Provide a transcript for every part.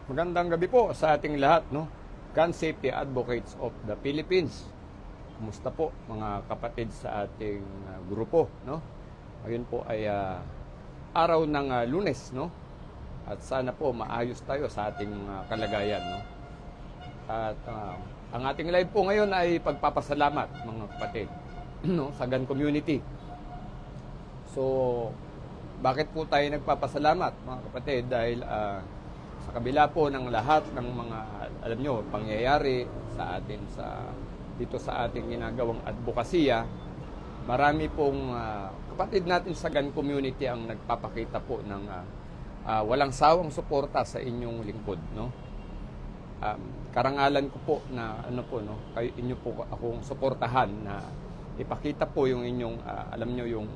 Magandang gabi po sa ating lahat, no? Gun Safety Advocates of the Philippines. Kumusta po mga kapatid sa ating grupo, no? Ngayon po ay araw ng Lunes, no? At sana po maayos tayo sa ating kalagayan, no? At ang ating live po ngayon ay pagpapasalamat mga kapatid, no? Sa gun community. So, bakit po tayo nagpapasalamat mga kapatid? Dahil sa kabila po ng lahat ng mga, alam nyo, pangyayari sa atin dito sa ating ginagawang advokasya, marami pong kapatid natin sa gun community ang nagpapakita po ng walang sawang suporta sa inyong lingkod, no? Karangalan ko po na kayo inyo po akong suportahan na ipakita po yung inyong alam nyo yung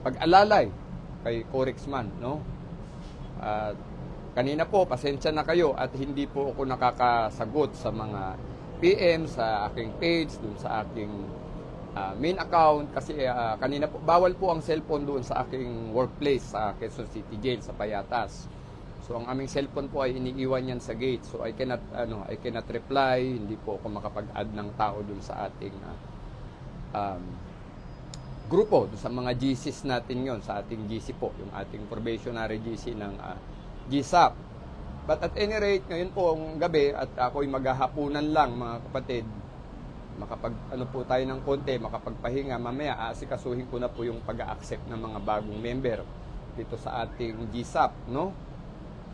pag-alalay kay Corexman, no? Kanina po, pasensya na kayo at hindi po ako nakakasagot sa mga PM sa aking page, dun sa aking main account kasi kanina po, bawal po ang cellphone doon sa aking workplace sa Quezon City Jail sa Payatas. So ang aming cellphone po ay iniiwan yan sa gate. So I cannot reply, hindi po ako makapag-add ng tao doon sa ating grupo, doon sa mga GCs natin yon, sa ating GC po, yung ating probationary GC ng GSAP. But at any rate, ngayon po ang gabi at ako'y maghahapunan lang mga kapatid. Po tayo ng konti, makapagpahinga. Mamaya aasikasuhin ko na po yung pag-accept ng mga bagong member dito sa ating GSAP, no?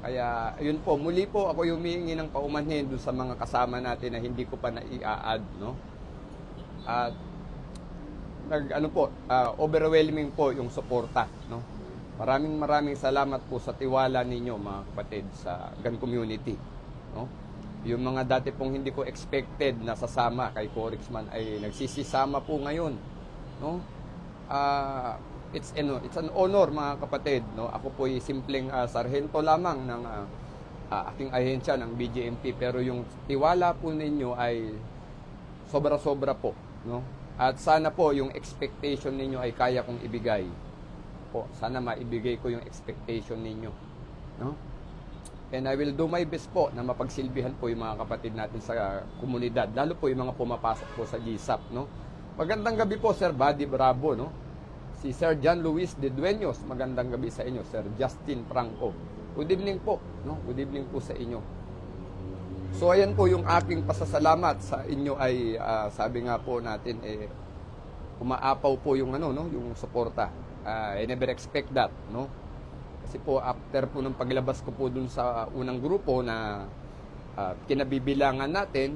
Kaya ayun po, muli po ako humihingi ng paumanhin doon sa mga kasama natin na hindi ko pa na-i-add, no? At overwhelming po yung suporta, no? Maraming salamat po sa tiwala ninyo mga kapatid sa gun community, no? Yung mga dati pong hindi ko expected na sasama kay Corexman ay nagsisisama po ngayon, no? It's an honor mga kapatid, no? Ako po ay simpleng sarhento lamang ng aking ahensya ng BJMP, pero yung tiwala po ninyo ay sobra-sobra po, no? At sana po yung expectation ninyo ay kaya kong ibigay po. Sana maibigay ko yung expectation ninyo, no? And I will do my best po na mapagsilbihan po yung mga kapatid natin sa komunidad, lalo po yung mga pumapasok po sa GSAP, no? Magandang gabi po, Sir Buddy Bravo, no? Si Sir John Luis de Dueños, magandang gabi sa inyo. Sir Justin Franco, good evening po, no? Good evening po sa inyo. So ayan po yung aking pasasalamat sa inyo ay sabi nga po natin umaapaw po yung yung suporta. I never expect that, no? Kasi po after po ng paglabas ko po dun sa unang grupo na kinabibilangan natin,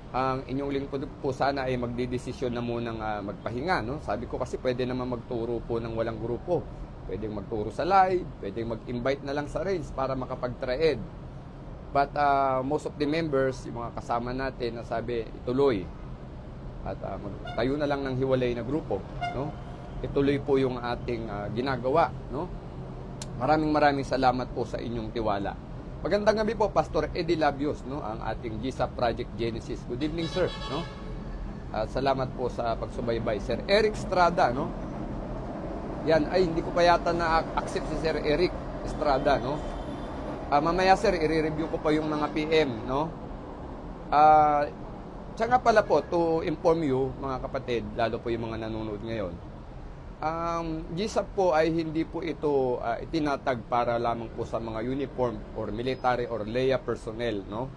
ang inyong lingkod po sana ay magdidesisyon na munang magpahinga, no? Sabi ko kasi pwede naman magturo po ng walang grupo. Pwedeng magturo sa live, pwedeng mag-invite na lang sa range para makapag-thread. But most of the members, yung mga kasama natin, nasabi ituloy. At tayo na lang ng hiwalay na grupo, no? Ituloy po yung ating ginagawa, no? Maraming salamat po sa inyong tiwala. Magandang gabi po, Pastor Eddie Labios, no? Ang ating GSAP Project Genesis. Good evening, sir, no? Salamat po sa pagsubaybay. Sir Eric Estrada, no? Yan, ay hindi ko pa yata na-accept si Sir Eric Estrada, no? Mamaya, sir, i-review ko pa yung mga PM, no? Siya nga pala po, to inform you, mga kapatid, lalo po yung mga nanonood ngayon, GSAP po ay hindi po ito itinatag para lamang po sa mga uniform or military or LEA personnel, no?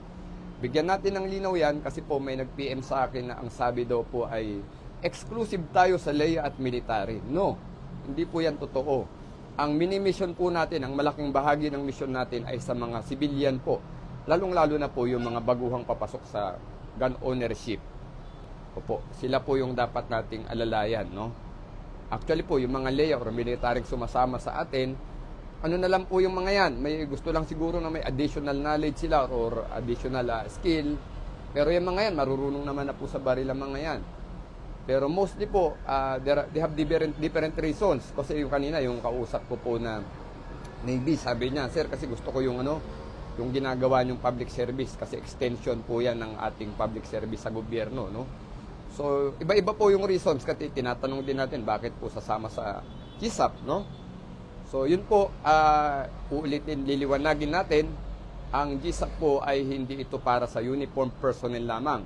Bigyan natin ng linaw yan kasi po may nag-PM sa akin na ang sabi daw po ay exclusive tayo sa LEA at military. No, hindi po yan totoo. Ang mini-mission po natin, ang malaking bahagi ng mission natin ay sa mga civilian po. Lalong-lalo na po yung mga baguhang papasok sa gun ownership. Opo, sila po yung dapat nating alalayan, no? Actually po, yung mga LEA or military sumasama sa atin, ano na lang po yung mga yan, may gusto lang siguro na may additional knowledge sila or additional skill, pero yung mga yan, marurunong naman na po sa baril ang mga yan. Pero mostly po, they have different reasons. Kasi yung kanina, yung kausap ko po na Navy, sabi niya, sir, kasi gusto ko yung yung ginagawa niyong public service, kasi extension po yan ng ating public service sa gobyerno, no? So, iba-iba po yung reasons kasi tinatanong din natin bakit po sasama sa GSAP, no? So, yun po, uulitin, liliwanagin natin ang GSAP po ay hindi ito para sa uniform personnel lamang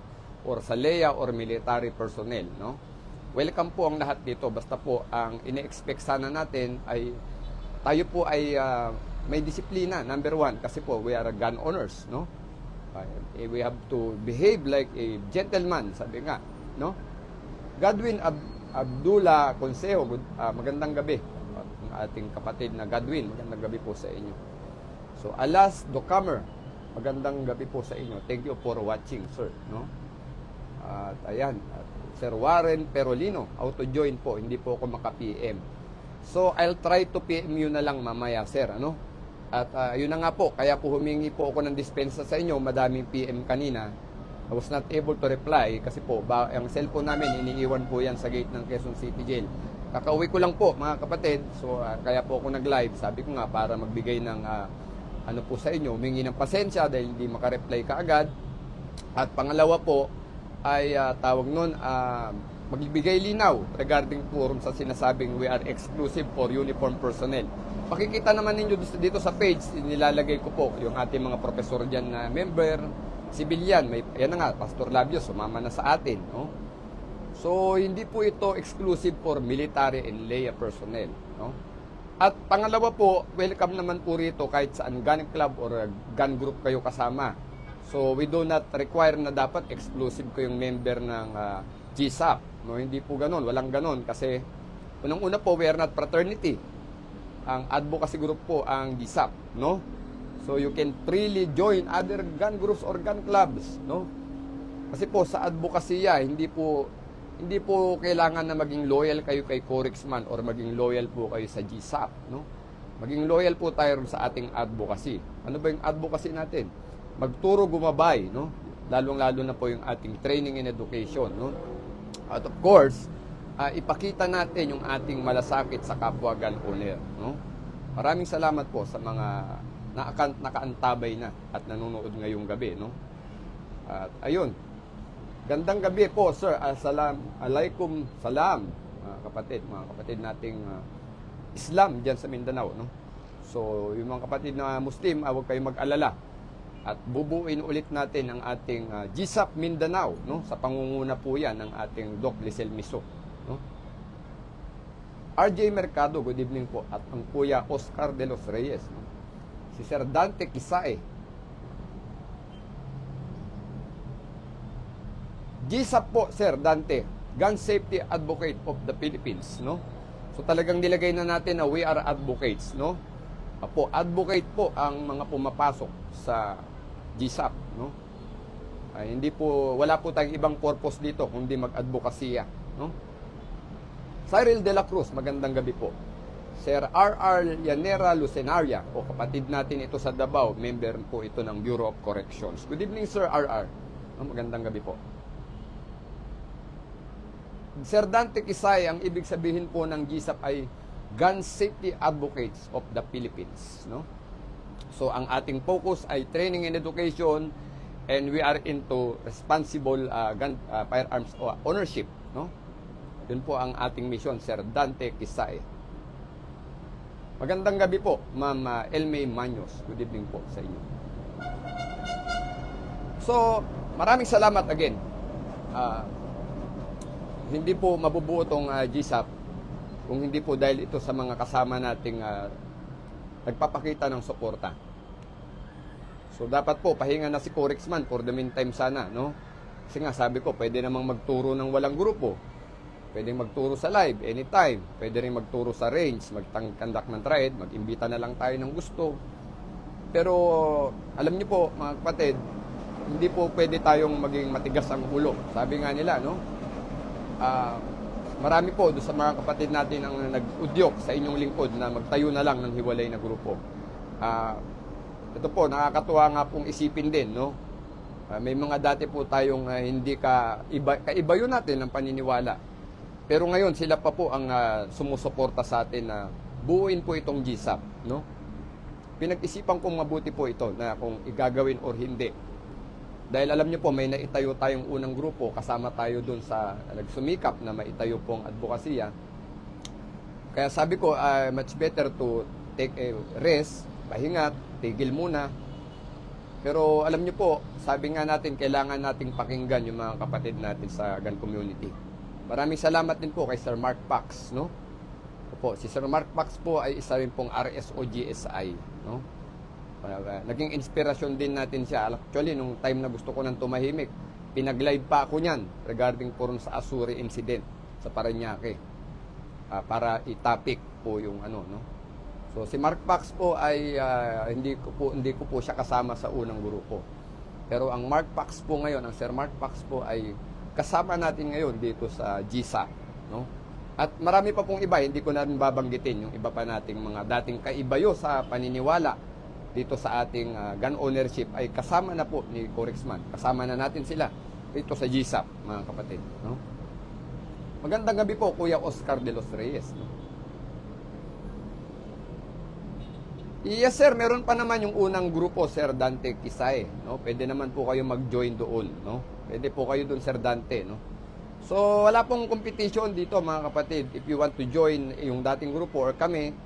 or sa LEA or military personnel, no? Welcome po ang lahat dito, basta po ang ine-expect sana natin ay tayo po ay may disiplina, number one, kasi po we are gun owners, no? We have to behave like a gentleman, sabi nga, no? Godwin Abdullah Consejo, magandang gabi. Ang ating kapatid na Godwin, magandang gabi po sa inyo. So, Alas Docamer, magandang gabi po sa inyo. Thank you for watching, sir, no? At ayan, Sir Warren Perolino, auto-join po, hindi po ako maka-PM. So, I'll try to PM you na lang mamaya, sir, ano? At yun na nga po, kaya po humingi po ako ng dispensa sa inyo, madaming PM kanina. I was not able to reply kasi po, ang cellphone namin, iniiwan po yan sa gate ng Quezon City Jail. Kakauwi ko lang po, mga kapatid, so kaya po ako nag-live. Sabi ko nga, para magbigay ng ano po sa inyo, humingi ng pasensya dahil hindi makareply kaagad. At pangalawa po, ay tawag nun, magbibigay linaw regarding forum sa sinasabing we are exclusive for uniform personnel. Pakikita naman ninyo dito sa page, nilalagay ko po yung ating mga professor dyan na member, civilian, yan na nga, Pastor Labio, sumama na sa atin, no? So, hindi po ito exclusive for military and LEA personnel, no? At pangalawa po, welcome naman po rito kahit saan gun club or gun group kayo kasama. So, we do not require na dapat exclusive ko yung member ng GSAP. No, hindi po ganoon, walang ganoon kasi unang-una po, we are not fraternity. Ang advocacy group po ang GSAP, no? So, you can freely join other gun groups or gun clubs, no? Kasi po sa advokasya, hindi po kailangan na maging loyal kayo kay Corexman or maging loyal po kayo sa GSAP, no? Maging loyal po tayo sa ating advocacy. Ano ba yung advocacy natin? Magturo, gumabay, no? Lalong-lalo na po yung ating training and education, no? At of course, ipakita natin yung ating malasakit sa kapwa gun owner, no? Maraming salamat po sa mga nakaantabay na at nanonood ngayong gabi, no? At ayun, gandang gabi po, sir. Alaikum salam, mga kapatid nating Islam diyan sa Mindanao, no? So, yung mga kapatid na Muslim, huwag kayong mag-alala. At bubuuin ulit natin ang ating GSAP Mindanao, no? Sa pangunguna po 'yan ng ating Doc Lisel Miso, no? RJ Mercado, good evening po, at ang Kuya Oscar de los Reyes, no? Si Sir Dante Kisae. GSAP po, Sir Dante, Gun Safety Advocate of the Philippines, no? So talagang nilagay na natin na we are advocates, no? Advocate po ang mga pumapasok sa GSAP, no? Hindi po, wala po tayong ibang purpose dito kundi mag-advokasya, no? Cyril de la Cruz, magandang gabi po. Sir R.R. Llanera Lucenaria, o kapatid natin ito sa Davao, member po ito ng Bureau of Corrections. Good evening, Sir R.R. Magandang gabi po. Sir Dante Kisay, ang ibig sabihin po ng GSAP ay Gun Safety Advocates of the Philippines, no? So, ang ating focus ay training and education, and we are into responsible firearms ownership, no? Yun po ang ating mission, Sir Dante Kisay. Magandang gabi po, Ma'am Elmay Maños. Good evening po sa inyo. So, maraming salamat again. Hindi po mabubuo itong GSAP kung hindi po dahil ito sa mga kasama nating nagpapakita ng suporta. So, dapat po, pahinga na si Corexman for the meantime sana, no? Kasi nga, sabi ko, pwede namang magturo ng walang grupo. Pwede magturo sa live anytime. Pwede rin magturo sa range, mag-conduct ng triad, mag-imbita na lang tayo ng gusto. Pero alam niyo po, mga kapatid, hindi po pwede tayong maging matigas ang ulo. Sabi nga nila, no? Marami po doon sa mga kapatid natin ang nag-udyok sa inyong lingkod na magtayo na lang ng hiwalay na grupo. Ito po, nakakatuwa nga pong isipin din, no? May mga dati po tayong hindi kaibayo natin ng paniniwala. Pero ngayon, sila pa po ang sumusuporta sa atin na buuin po itong GSAP, no? Pinag-isipan kong mabuti po ito na kung igagawin or hindi. Dahil alam niyo po, may naitayo tayong unang grupo, kasama tayo dun sa nagsumikap na maitayo pong advokasya. Kaya sabi ko, much better to take a rest, pahingat, tigil muna. Pero alam niyo po, sabi nga natin, kailangan nating pakinggan yung mga kapatid natin sa gun community. Maraming salamat din po kay Sir Mark Pax, no? Opo, si Sir Mark Pax po ay isa rin pong RSO-GSI, no? Naging inspirasyon din natin siya. Actually, nung time na gusto ko nang tumahimik, pinag-live pa ako niyan regarding po sa Asuri incident sa Parañaque. Para i-topic po yung ano, no? So si Mark Pax po ay hindi ko po siya kasama sa unang grupo. Pero ang Mark Pax po ngayon, ang Sir Mark Pax po ay kasama natin ngayon dito sa GSA, no? At marami pa pong iba, hindi ko na rin babanggitin yung iba pa nating mga dating kaibayo sa paniniwala dito sa ating gun ownership ay kasama na po ni Corexman. Kasama na natin sila dito sa GSA, mga kapatid, no? Magandang gabi po, Kuya Oscar de los Reyes, no? Yes sir, meron pa naman yung unang grupo, Sir Dante Kisay, no? Pwede naman po kayo mag-join doon, no? Pwede po kayo doon, Sir Dante, no? So, wala pong competition dito, mga kapatid. If you want to join yung dating grupo or kami,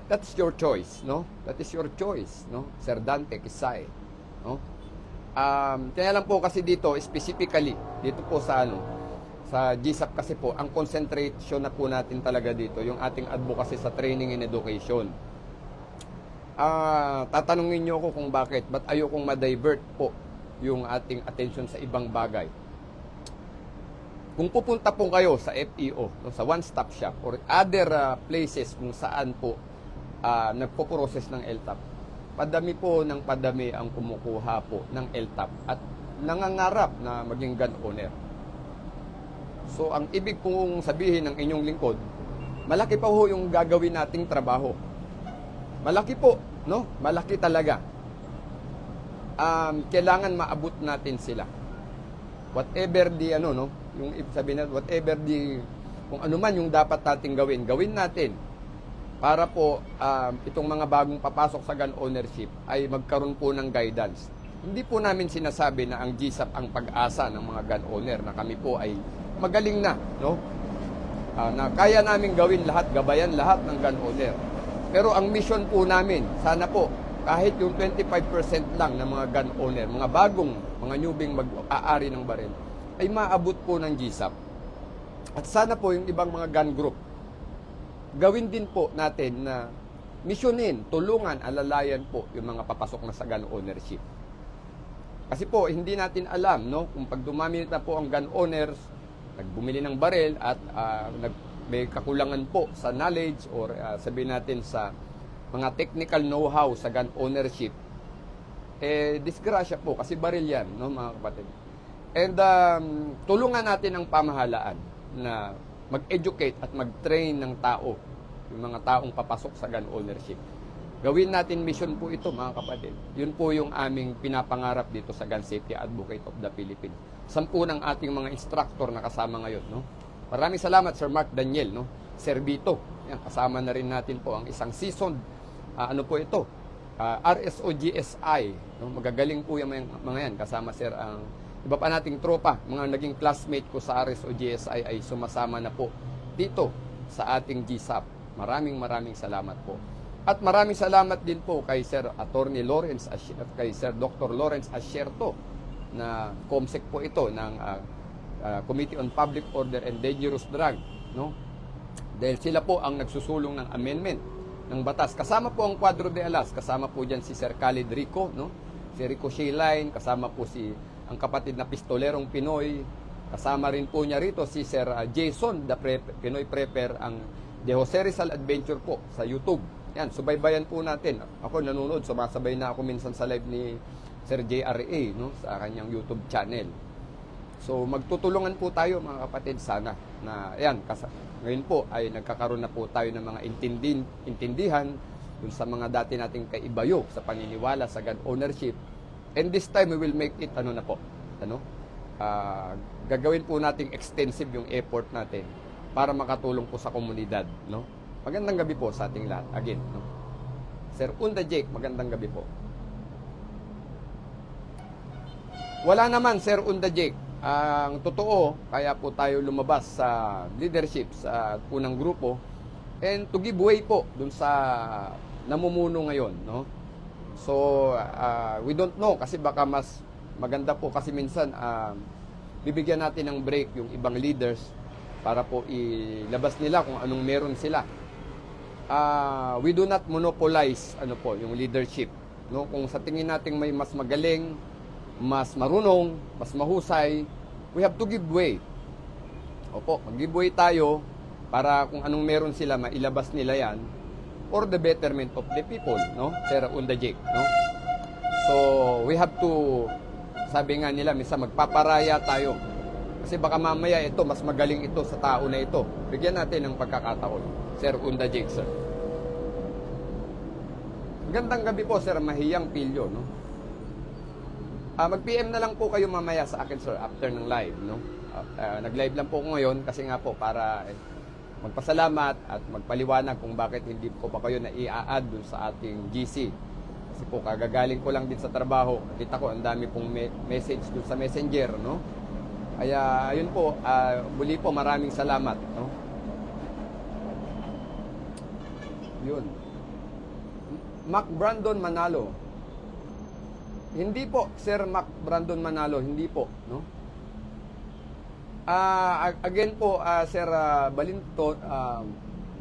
that's your choice, no? That is your choice, no? Sir Dante Kisay, no? Kaya lang po kasi dito, specifically, dito po sa sa GSAP kasi po, ang concentration na po natin talaga dito, yung ating advocacy sa training and education. Tatanungin nyo ako kung bakit, ba't ayokong ma-divert po yung ating attention sa ibang bagay. Kung pupunta po kayo sa FEO, no, sa one-stop shop, or other places kung saan po nagpo-process ng LTAP, padami po ng padami ang kumukuha po ng LTAP at nangangarap na maging gun owner. So, ang ibig kong sabihin ng inyong lingkod, malaki pa ho yung gagawin nating trabaho. Malaki po, no? Malaki talaga. Kailangan maabot natin sila. Whatever the, no? Yung sabihin natin, whatever the, kung ano man yung dapat nating gawin, gawin natin para po itong mga bagong papasok sa gun ownership ay magkaroon po ng guidance. Hindi po namin sinasabi na ang GSAP ang pag-asa ng mga gun owner, na kami po ay magaling na, no? Na kaya namin gawin lahat, gabayan lahat ng gun owner. Pero ang mission po namin, sana po, kahit yung 25% lang ng mga gun owner, mga bagong, mga newbing mag-aari ng baril, ay maabot po ng GSAP. At sana po yung ibang mga gun group, gawin din po natin na missionin, tulungan, alalayan po yung mga papasok na sa gun ownership. Kasi po, hindi natin alam, no? Kung pag dumami na po ang gun owners, nagbumili ng baril at may kakulangan po sa knowledge or sabihin natin sa mga technical know-how sa gun ownership, disgrasya po kasi baril yan, no, mga kapatid. And tulungan natin ang pamahalaan na mag-educate at mag-train ng tao, yung mga taong papasok sa gun ownership. Gawin natin mission po ito, mga kapatid. Yun po yung aming pinapangarap dito sa Gun Safety Advocate of the Philippines. 10 ng ating mga instructor na kasama ngayon, no? Maraming salamat, Sir Mark Daniel, no? Sir Vito, yan, kasama na rin natin po ang isang season. Ano po ito? RSO-GSI, no? Magagaling po yung mga yan. Kasama, Sir, ang iba pa nating tropa, mga naging classmate ko sa RSO-GSI ay sumasama na po dito sa ating GSAP. Maraming salamat po. At maraming salamat din po kay Sir Attorney Lawrence, kay Sir Dr. Lawrence Asierto, na COMSEC po ito ng Committee on Public Order and Dangerous Drug, no? Dahil sila po ang nagsusulong ng amendment ng batas. Kasama po ang Cuadro de Alas, kasama po diyan si Sir Khalid Rico, no? Si Rico Shayline, kasama po ang kapatid na pistolerong Pinoy, kasama rin po niya rito si Sir Jason, the Pinoy Prepper, ang De Jose Rizal Adventure po sa YouTube. Yan, subaybayan po natin. Ako nanonood, sumasabay na ako minsan sa live ni Sir JRA, no, sa kanyang YouTube channel. So, magtutulungan po tayo, mga kapatid, sana na, yan, ngayon po ay nagkakaroon na po tayo ng mga intindihan dun sa mga dati nating kaibayo sa paniniwala sa gun ownership. And this time, we will make it, gagawin po nating extensive yung effort natin para makatulong po sa komunidad, no? Magandang gabi po sa ating lahat. Again, no? Sir Unda Jake, magandang gabi po. Wala naman, Sir Unda Jake. Ang totoo, kaya po tayo lumabas sa leadership sa unang grupo and to give way po dun sa namumuno ngayon, no? So, we don't know kasi baka mas maganda po kasi minsan bibigyan natin ng break yung ibang leaders para po ilabas nila kung anong meron sila. We do not monopolize yung leadership. No? Kung sa tingin natin may mas magaling, mas marunong, mas mahusay, we have to give way. Opo, mag-give way tayo para kung anong meron sila, mailabas nila yan for the betterment of the people, no? Sir Undajik, no? So, we have to, sabi nga nila, minsan magpaparaya tayo. Kasi baka mamaya ito, mas magaling ito sa tao na ito. Bigyan natin ng pagkakataon. Sir Undajik, sir. Magandang gabi po, Sir Mahiyang Pilyo, no? Mag-PM na lang po kayo mamaya sa akin, sir, after ng live, no? Nag-live lang po ako ngayon kasi nga po para magpasalamat at magpaliwanag kung bakit hindi ko pa kayo na i-add dun sa ating GC. Kasi po kagagaling ko lang din sa trabaho. Kita ko ang dami pong message dun sa Messenger, no? Kaya ayun po, muli po maraming salamat, no? Yun. Mac Brandon Manalo. Hindi po, Sir Mac Brandon Manalo, hindi po, no? Again po, Sir Balinton,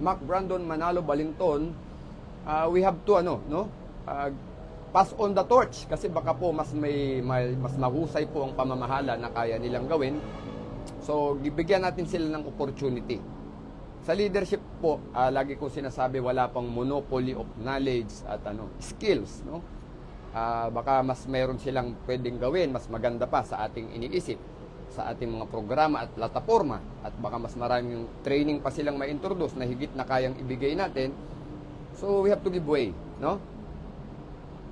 Mac Brandon Manalo Balinton, we have to pass on the torch kasi baka po mas mas mahusay po ang pamamahala na kaya nilang gawin. So, bigyan natin sila ng opportunity. Sa leadership po, lagi ko sinasabi wala pang monopoly of knowledge at skills, no? Baka mas mayroon silang pwedeng gawin, mas maganda pa sa ating iniisip, sa ating mga programa at plataforma, at baka mas maraming training pa silang ma-introduce na higit na kayang ibigay natin. So we have to give way, no?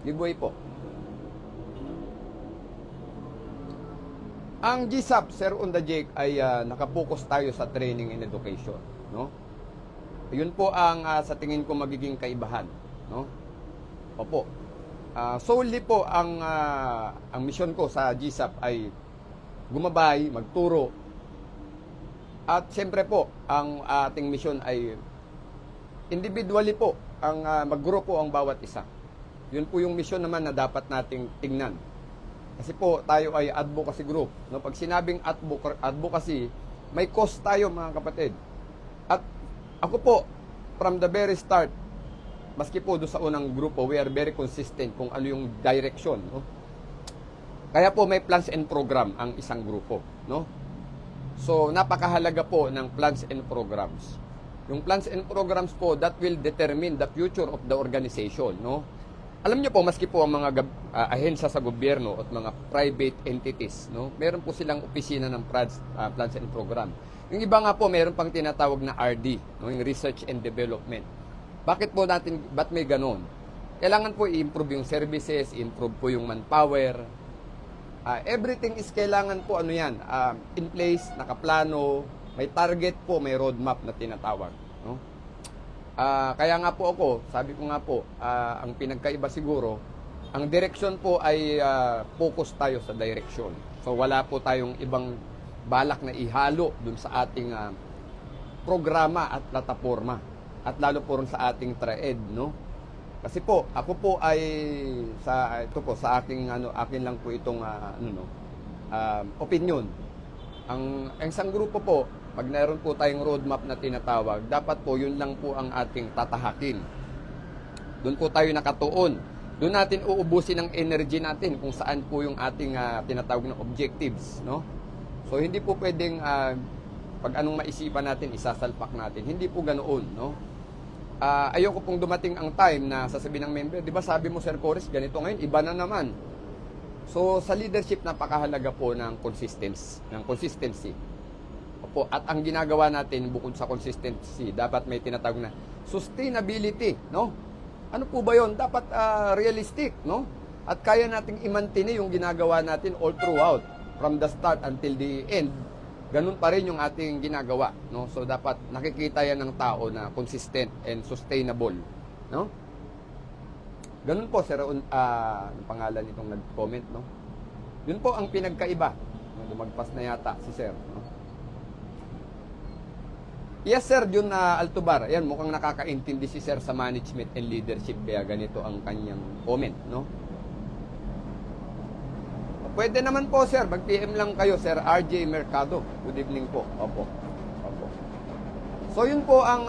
Give way po. Ang GSAP, Sir Undajik, ay nakapokus tayo sa training and education, no? Yun po ang sa tingin ko magiging kaibahan, no? Opo. Solely po ang mission ko sa GSAP ay gumabay, magturo. At siyempre po, ang ating mission ay individually po, ang mag-grow po ang bawat isa. Yun po yung mission naman na dapat nating tingnan. Kasi po, tayo ay advocacy group. No? Pag sinabing advocacy, may cost tayo mga kapatid. At ako po, from the very start, maski po doon sa unang grupo, we are very consistent kung ano yung direction, no? Kaya po may plans and program ang isang grupo, no? So, napakahalaga po ng plans and programs. Yung plans and programs po, that will determine the future of the organization, no? Alam niyo po, maski po ang mga ahensya sa gobyerno at mga private entities, no? Meron po silang opisina ng plans and program. Yung iba nga po, meron pang tinatawag na RD, no? Yung Research and Development. Ba't may ganon? Kailangan po i-improve yung services, i-improve po yung manpower. Everything is kailangan po in place, nakaplano, may target po, may roadmap na tinatawag, no? Kaya nga po ako, sabi ko nga po, ang pinagkaiba siguro, ang direction po ay focus tayo sa direction. So wala po tayong ibang balak na ihalo dun sa ating programa at plataforma, at lalo po rin sa ating TRAED, no? Kasi po, ako po ay sa akin lang po itong opinion. Ang isang grupo po, pag mayroon po tayong roadmap na tinatawag, dapat po yun lang po ang ating tatahakin. Doon po tayo nakatuon. Doon natin uubusin ang energy natin kung saan po yung ating tinatawag na objectives, no? So hindi po pwedeng pag anong maisipan natin, isasalpak natin. Hindi po ganoon, no? Ayoko pong dumating ang time na sasabihin ng member, di ba sabi mo Sir Coris, ganito ngayon, iba na naman. So sa leadership, napakahalaga po ng consistency. Opo, at ang ginagawa natin bukod sa consistency, dapat may tinatawag na sustainability, no? Ano po ba 'yon? Dapat realistic, no? At kaya nating i-maintain yung ginagawa natin all throughout, from the start until the end. Ganun pa rin yung ating ginagawa, no? So dapat nakikita yan ng tao na consistent and sustainable, no? Ganun po, Sir, ang pangalan nitong nag-comment, no? Yun po ang pinagkaiba. Lumagpas na yata si Sir, no? Yes, sir, Jun Altobar. Ayan, mukhang nakakaintindi si sir sa management and leadership. Kaya ganito ang kanyang comment, no? Pwede naman po, sir. Mag-PM lang kayo, Sir RJ Mercado. Good evening po. Opo. Opo. So, yun po ang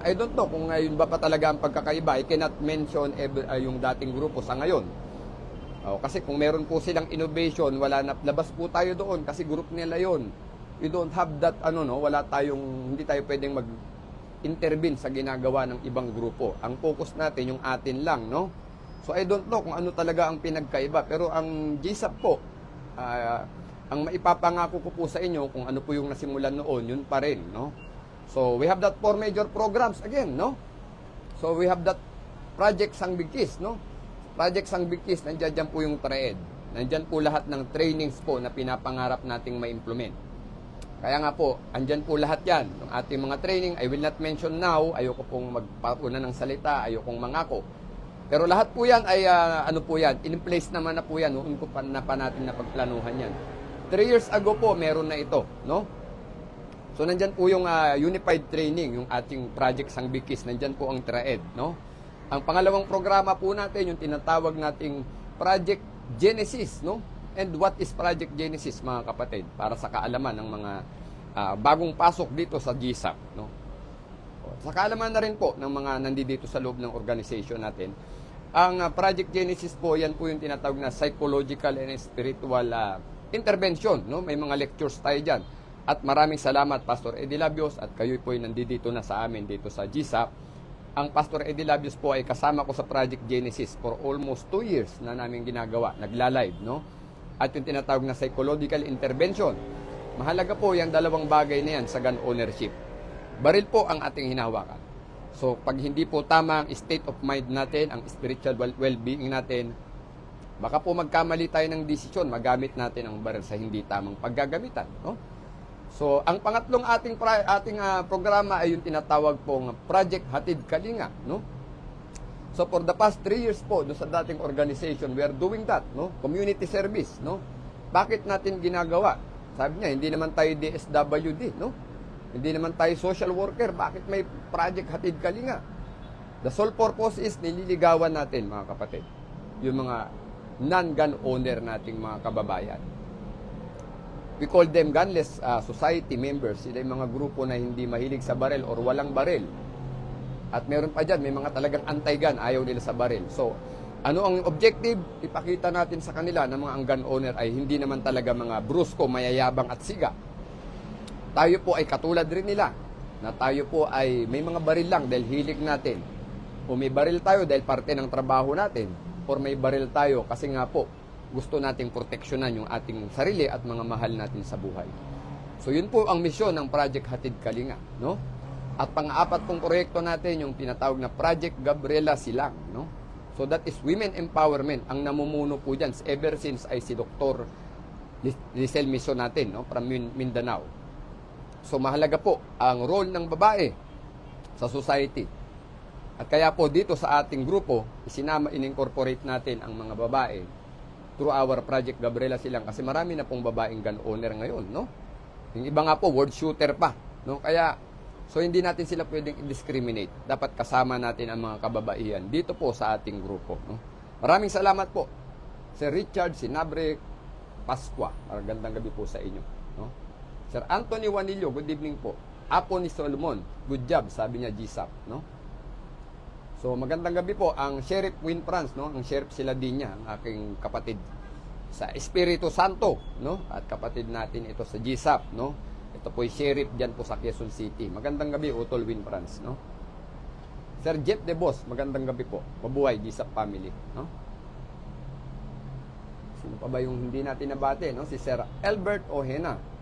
I don't know kung ngayon ba pa talaga ang pagkakaiba. I cannot mention yung dating grupo sa ngayon. Kasi kung meron po silang innovation, wala na, labas po tayo doon kasi group nila yon. We don't have that, hindi tayo pwedeng mag-intervene sa ginagawa ng ibang grupo. Ang focus natin, yung atin lang, no? So, I don't know kung ano talaga ang pinagkaiba. Pero ang GSAP po, ang maipapangako ko po sa inyo, kung ano po yung nasimulan noon, yun pa rin, no? So, we have that 4 major programs again, no? So, we have that Project Sangbigkis, no? Project Sangbigkis, nandiyan po yung TRAED. Nandiyan po lahat ng trainings po na pinapangarap nating ma-implement. Kaya nga po, andyan po lahat yan. Ng ating mga training, I will not mention now, ayoko pong magpapuna ng salita, ayokong mangako. Pero lahat po yan ay, in place naman na po yan, noon ko pa natin na pagplanuhan yan. 3 years ago po, meron na ito, no? So, nandyan po yung unified training, yung ating Project Sangbigkis, nandyan po ang TRAED, no? Ang pangalawang programa po natin, yung tinatawag nating Project Genesis, no? And what is Project Genesis, mga kapatid? Para sa kaalaman ng mga bagong pasok dito sa GSAP, no? Sa kaalaman na rin po ng mga nandito sa loob ng organization natin, ang Project Genesis po, yan po yung tinatawag na psychological and spiritual intervention, no? May mga lectures tayo dyan. At maraming salamat, Pastor Eddie Labios, at kayo po yung nandito na sa amin dito sa GSAP. Ang Pastor Eddie Labios po ay kasama ko sa Project Genesis for almost 2 years na namin ginagawa, nagla-live, no? At yung tinatawag na psychological intervention. Mahalaga po yung dalawang bagay na yan sa gun ownership. Baril po ang ating hinahawakan. So, pag hindi po tama ang state of mind natin, ang spiritual well-being natin, baka po magkamali tayo ng desisyon, magamit natin ang baril sa hindi tamang paggagamitan, no? So, ang pangatlong ating programa ay yung tinatawag pong Project Hatid Kalinga, no? So, for the past 3 years po, doon sa dating organization, we are doing that, no? Community service, no? Bakit natin ginagawa? Sabi niya, hindi naman tayo DSWD, no? Hindi naman tayo social worker. Bakit may Project Hatid Kalinga? The sole purpose is nililigawan natin, mga kapatid, yung mga non-gun owner nating mga kababayan. We call them gunless society members. Sila yung mga grupo na hindi mahilig sa baril or walang baril. At meron pa dyan, may mga talagang anti-gun, ayaw nila sa baril. So, ano ang objective? Ipakita natin sa kanila na mga ang gun owner ay hindi naman talaga mga brusko, mayayabang at siga. Tayo po ay katulad rin nila, na tayo po ay may mga baril lang dahil hilig natin. O may baril tayo dahil parte ng trabaho natin. Or may baril tayo kasi nga po, gusto nating proteksyonan yung ating sarili at mga mahal natin sa buhay. So, yun po ang misyon ng Project Hatid Kalinga, no? At pang-apat pong proyekto natin, yung tinatawag na Project Gabriela Silang, no? So that is women empowerment. Ang namumuno po dyan, ever since ay si Dr. Lisel Miso natin, no? From Mindanao. So mahalaga po ang role ng babae sa society. At kaya po dito sa ating grupo, in-incorporate natin ang mga babae through our Project Gabriela Silang. Kasi marami na pong babaeng gun owner ngayon, no? Yung iba nga po, word shooter pa, no? Kaya so, hindi natin sila pwedeng i-discriminate. Dapat kasama natin ang mga kababaihan dito po sa ating grupo, no? Maraming salamat po, Sir Richard Sinabre Pasqua. Magandang gabi po sa inyo, no? Sir Anthony Wanillo, good evening po. Apo ni Solomon, good job, sabi niya GSAP, no? So, magandang gabi po ang Sheriff Win France, no? Ang Sheriff Siladinya, ang aking kapatid sa Espiritu Santo, no? At kapatid natin ito sa GSAP, no? Ito po ay sheriff dyan po sa Quezon City. Magandang gabi, Utol Win France, no? Sir Jeff De Boss, magandang gabi po. Mabuhay, GSAP family, no? Sino pa ba yung hindi natin nabate, no? Si Sir Albert Ojena.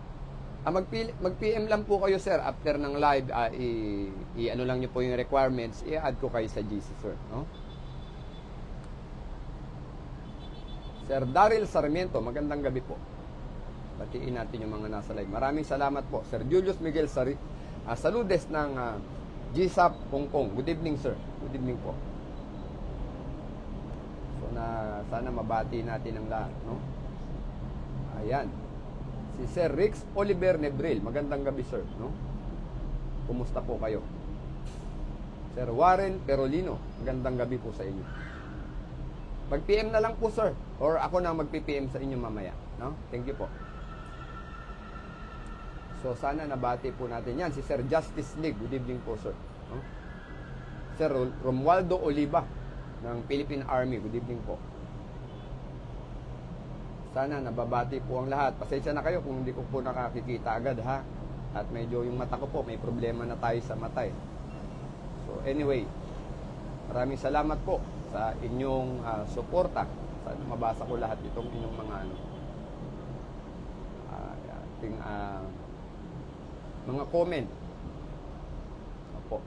Mag-PM lang po kayo, sir, after ng live, ano lang nyo po yung requirements, i-add ko kayo sa GC, sir, no? Sir Daryl Sarmiento, magandang gabi po. Batiin natin yung mga nasa live. Maraming salamat po. Sir Julius Miguel Saludes ng GSAP Hong Kong. Good evening, sir. Good evening po. So, sana mabati natin ang lahat, no? Ayan. Si Sir Rix Oliver Nebril. Magandang gabi, sir, no? Kumusta po kayo? Sir Warren Perolino, magandang gabi po sa inyo. Mag-PM na lang po, sir. Or ako na mag-PM sa inyo mamaya. No? Thank you po. So, sana nabati po natin yan. Si Sir Justice League, good evening po, sir. No? Sir Romualdo Oliva ng Philippine Army, good evening po. Sana nababati po ang lahat. Pasensya na kayo kung hindi ko po nakakikita agad, ha? At medyo yung mata ko po, may problema na tayo sa mata, eh. So, anyway, maraming salamat po sa inyong suporta. Sana mabasa ko lahat itong inyong mga mga comment. Opo.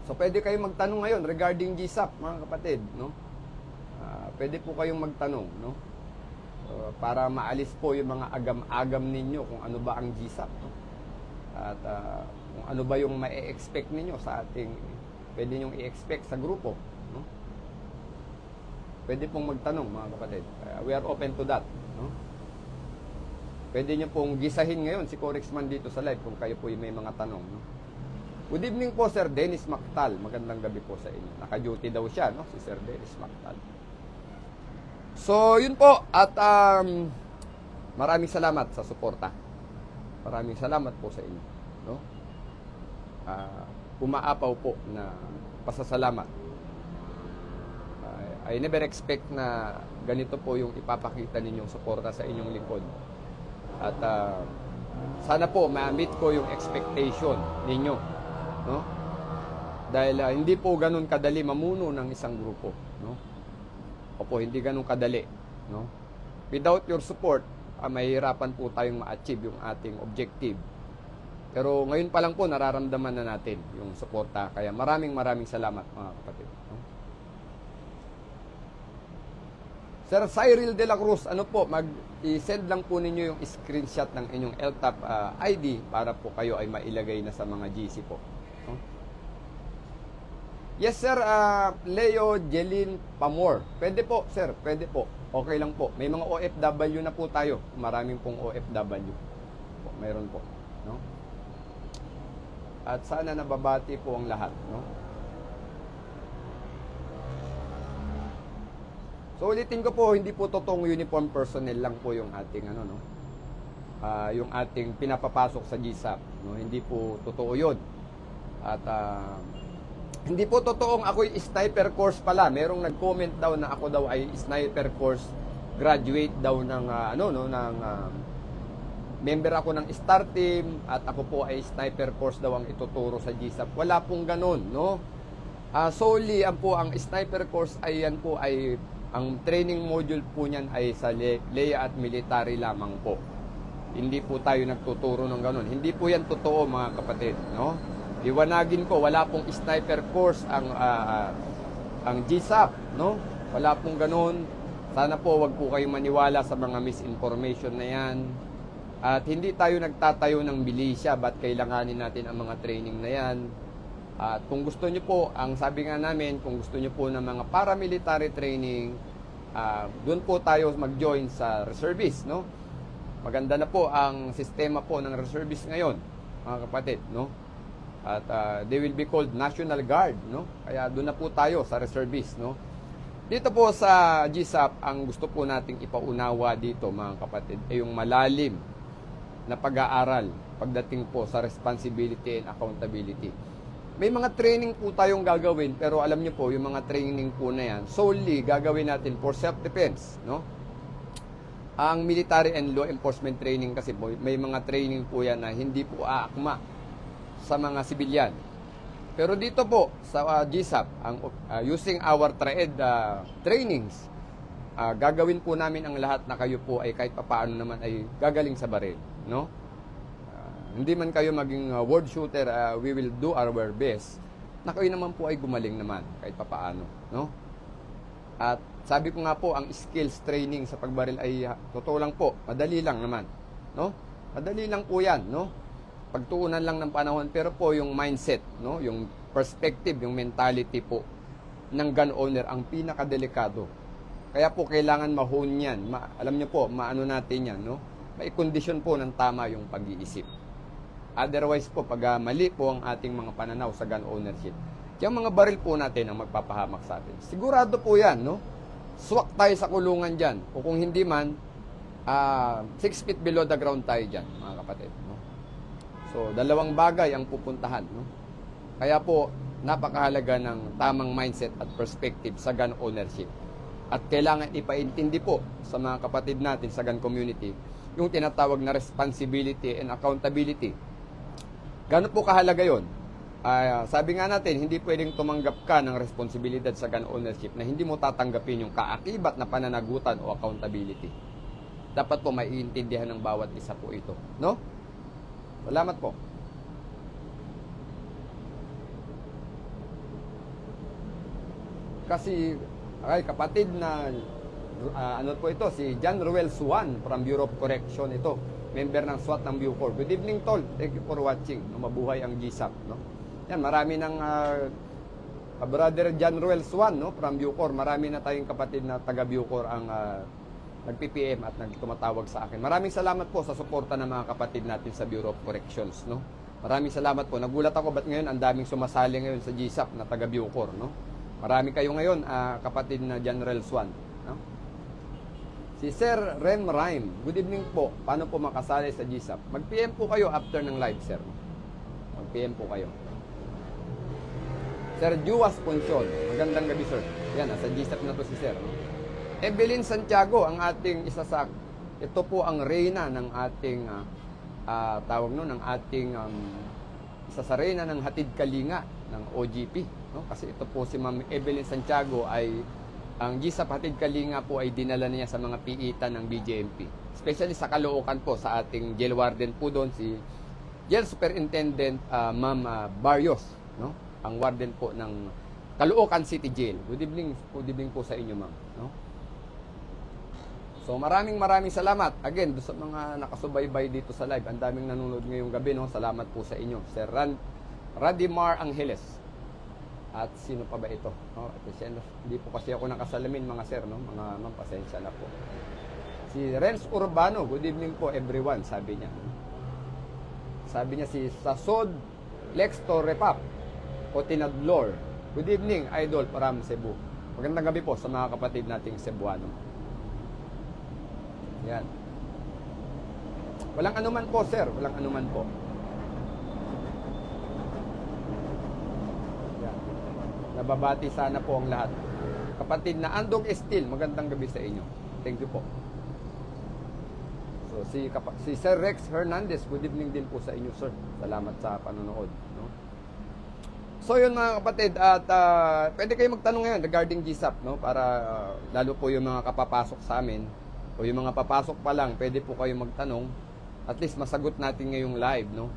So, pwede kayong magtanong ngayon regarding GSAP, mga kapatid, no? Pwede po kayong magtanong, no? Para maalis po yung mga agam-agam ninyo kung ano ba ang GSAP, no? At kung ano ba yung ma-expect ninyo sa ating, pwede nyong i-expect sa grupo, no? Pwede pong magtanong, mga kapatid. We are open to that, no? Pwede nyo pong gisahin ngayon si Corexman dito sa live kung kayo po yung may mga tanong, no? Good evening po, Sir Dennis Mactal. Magandang gabi po sa inyo. Naka-duty daw siya, no? Si Sir Dennis Mactal. So, yun po. At maraming salamat sa suporta. Maraming salamat po sa inyo, no? Umaapaw po na pasasalamat. I never expect na ganito po yung ipapakita ninyong suporta sa inyong likod. At sana po ma-meet ko yung expectation ninyo, no? Dahil hindi po ganun kadali mamuno ng isang grupo, no? Opo, hindi ganun kadali, no? Without your support, mahihirapan po tayong ma-achieve yung ating objective. Pero ngayon pa lang po nararamdaman na natin yung suporta. Kaya maraming salamat, mga kapatid, no? Sir Cyril de la Cruz, ano po, mag-i-send lang po ninyo yung screenshot ng inyong LTAP ID para po kayo ay mailagay na sa mga GC po. No? Yes, sir, Leo Jelin Pamor. Pwede po, sir, pwede po. Okay lang po. May mga OFW na po tayo. Maraming pong OFW. Po, mayroon po. No? At sana nababati po ang lahat, no? So ulitin ko po, hindi po totoong uniform personnel lang po yung ating yung ating pinapapasok sa GSAP, no? Hindi po totoo 'yon. At hindi po totoong ako'y sniper course pala. Merong nag-comment daw na ako daw ay sniper course graduate daw ng member ako ng STAR team at ako po ay sniper course daw ang ituturo sa GSAP. Wala pong ganun, no? Solely ang sniper course ay yan po ay ang training module po niyan ay sa LEA at military lamang po. Hindi po tayo nagtuturo ng ganun. Hindi po yan totoo, mga kapatid, no? Iwanagin ko, wala pong sniper course ang GSAP, no? Wala pong ganun. Sana po wag po kayong maniwala sa mga misinformation na yan. At hindi tayo nagtatayo ng milisya, ba't kailanganin natin ang mga training na yan? At kung gusto nyo po, ang sabi nga namin, kung gusto nyo po ng mga paramilitary training, doon po tayo mag-join sa reservist, no? Maganda na po ang sistema po ng reservist ngayon, mga kapatid, no? At they will be called National Guard, no? Kaya doon na po tayo sa reservist, no? Dito po sa GSAP, ang gusto po nating ipaunawa dito, mga kapatid, ay yung malalim na pag-aaral pagdating po sa responsibility and accountability. May mga training po tayong gagawin, pero alam niyo po, yung mga training po na yan, solely gagawin natin for self-defense, no? Ang military and law enforcement training kasi po, may mga training po yan na hindi po aakma sa mga sibilyan. Pero dito po, sa GSAP, using our TRAED trainings, gagawin po namin ang lahat na kayo po ay kahit papaano naman ay gagaling sa baril, no? Hindi man kayo maging world shooter, we will do our best na kayo naman po ay gumaling naman kahit papaano, no? At sabi ko nga po, ang skills training sa pagbaril ay totoo lang po, madali lang naman, no? Madali lang po 'yan, no? Pagtuunan lang ng panahon, pero po yung mindset, no? Yung perspective, yung mentality po ng gun owner ang pinakadelikado. Kaya po kailangan ma-hone 'yan. Alam niyo po, maano natin 'yan, no? May kondisyon po ng tama yung pag-iisip. Otherwise po, pag mali po ang ating mga pananaw sa gun ownership, yung mga baril po natin ang magpapahamak sa atin. Sigurado po yan, no? Swak tayo sa kulungan dyan. O kung hindi man, 6 feet below the ground tayo dyan, mga kapatid. No? So, dalawang bagay ang pupuntahan. No? Kaya po, napakahalaga ng tamang mindset at perspective sa gun ownership. At kailangan ipaintindi po sa mga kapatid natin sa gun community yung tinatawag na responsibility and accountability. Gano'n po kahalaga yun? Sabi nga natin, hindi pwedeng tumanggap ka ng responsibilidad sa gun ownership na hindi mo tatanggapin yung kaakibat na pananagutan o accountability. Dapat po maiintindihan ng bawat isa po ito. No? Salamat po. Kasi, ay kapatid na, ano po ito, si John Ruel Suan from Bureau of Correction ito. Member ng SWAT ng Bucor. Good evening, Tol. Thank you for watching. Mabuhay ang GSAP. No? Yan, marami ng Brother John Ruel Suan, no, from Bucor. Marami na tayong kapatid na taga Bucor ang nag-PPM at nagtumatawag sa akin. Maraming salamat po sa suporta ng mga kapatid natin sa Bureau of Corrections. No? Maraming salamat po. Nagulat ako ba't ngayon ang daming sumasali ngayon sa GSAP na taga Bucor. No? Marami kayo ngayon, kapatid na John Ruel Suan. No? Si Sir Rem Rhyme, good evening po. Paano po makasali sa GSAP? Mag-PM po kayo after ng live, sir. Mag-PM po kayo. Sir Juwas Poncion, magandang gabi, sir. Yan, nasa GSAP na to si sir. Evelyn Santiago, ang ating isa sa, ito po ang reyna ng ating, tawag no, ng ating, isa sa reyna ng Hatid Kalinga ng OGP. No? Kasi ito po si Ma'am Evelyn Santiago ay, ang GSAP Hatid Kalinga po ay dinala niya sa mga piitan ng BJMP. Especially sa Caloocan po, sa ating jail warden po doon, si Jail Superintendent Ma'am Barrios, no? Ang warden po ng Caloocan City Jail. Good evening po sa inyo, ma'am. No? So maraming salamat. Again, sa mga nakasubaybay dito sa live, ang daming nanonood ngayong gabi, no? Salamat po sa inyo. Sir Radimar Angeles. At sino pa ba ito? No? Hindi po kasi ako nakasalamin, mga sir, no? Mga ma'am, pasensya na po. Si Renz Urbano, good evening po everyone, sabi niya. Sabi niya si Sasod Lexto Repap o Tinadlor. Good evening, Idol from Cebu. Magandang gabi po sa mga kapatid nating Cebuano. Yan. Walang anuman po, sir. Walang anuman po. Yan. Nababati sana po ang lahat. Kapatid na Andong Estil, magandang gabi sa inyo. Thank you po. So, si Sir Rex Hernandez, good evening din po sa inyo, sir. Salamat sa panonood. No? So, yun mga kapatid, at pwede kayo magtanong ngayon regarding GSAP, no? Para lalo po yung mga kapapasok sa amin, o yung mga papasok pa lang, pwede po kayo magtanong. At least masagot natin ngayong live, no?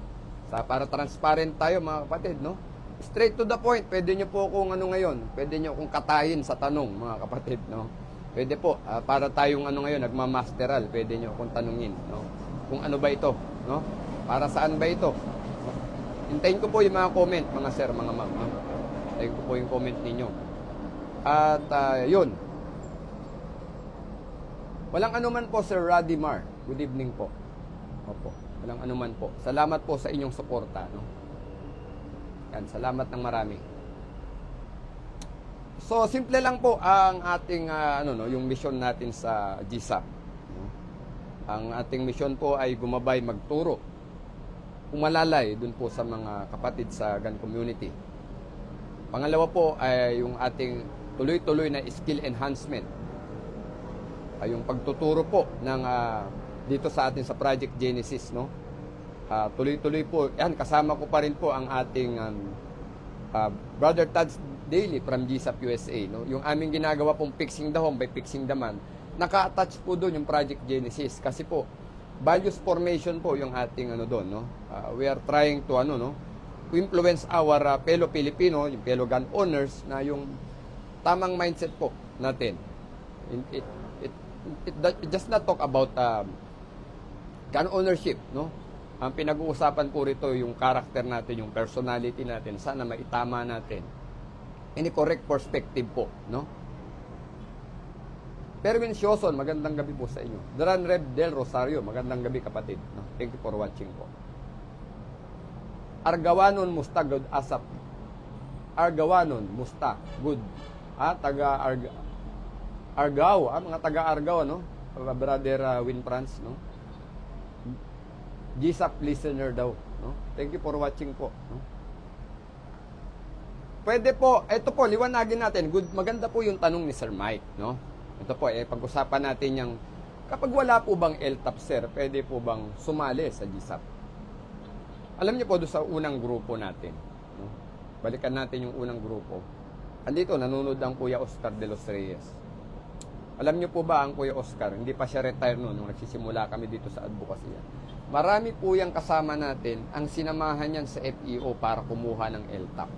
Para transparent tayo mga kapatid, no? Straight to the point, pwede nyo po kung ano ngayon, pwede nyo kung katayin sa tanong, mga kapatid, no? Pwede po, para tayong ano ngayon, nagmamasteral, pwede nyo kung tanungin, no? Kung ano ba ito, no? Para saan ba ito? Hintayin ko po yung mga comment, mga sir, mga ma'am, no? Hintayin ko po yung comment ninyo. At yun. Walang anuman po, Sir Radimar. Good evening po. Opo, walang anuman po. Salamat po sa inyong suporta, no? Yan, salamat ng marami. So, simple lang po ang ating yung mission natin sa GSAP. No? Ang ating mission po ay gumabay, magturo, umalalay dun po sa mga kapatid sa gun community. Pangalawa po ay yung ating tuloy-tuloy na skill enhancement. Ay yung pagtuturo po ng dito sa atin sa Project Genesis, no? Tuloy-tuloy po. Yan, kasama ko pa rin po ang ating Brother Tad's Daily from GSAP USA, no? Yung aming ginagawa pong Fixing the Home by Fixing the Man, naka-attach po doon yung Project Genesis kasi po values formation po yung ating doon, no? We are trying to to influence our fellow Filipino, yung fellow gun owners na yung tamang mindset po natin. It just not talk about gun ownership, no? Ang pinag-uusapan po rito yung character natin, yung personality natin, sana maitama natin. Any correct perspective po, no? Perwin Sioson, magandang gabi po sa inyo. Duran Reb Del Rosario, magandang gabi kapatid. No? Thank you for watching po. Argawanon musta good asap. Argawanon musta good. Taga Argao, mga taga Argao, no? Brother Win France, no? GSAP listener daw, no? Thank you for watching po, no? Pwede po, ito po, liwanagin natin. Maganda po yung tanong ni Sir Mike, no? Ito po, pag-usapan natin yung, kapag wala po bang LTAP, sir, pwede po bang sumali sa GSAP? Alam niyo po, doon sa unang grupo natin, no? Balikan natin yung unang grupo. Andito, nanonood ang Kuya Oscar de los Reyes. Alam niyo po ba ang Kuya Oscar, hindi pa siya retire noon nung nagsisimula kami dito sa advocacy. Marami po yung kasama natin ang sinamahan yan sa FEO para kumuha ng LTAP.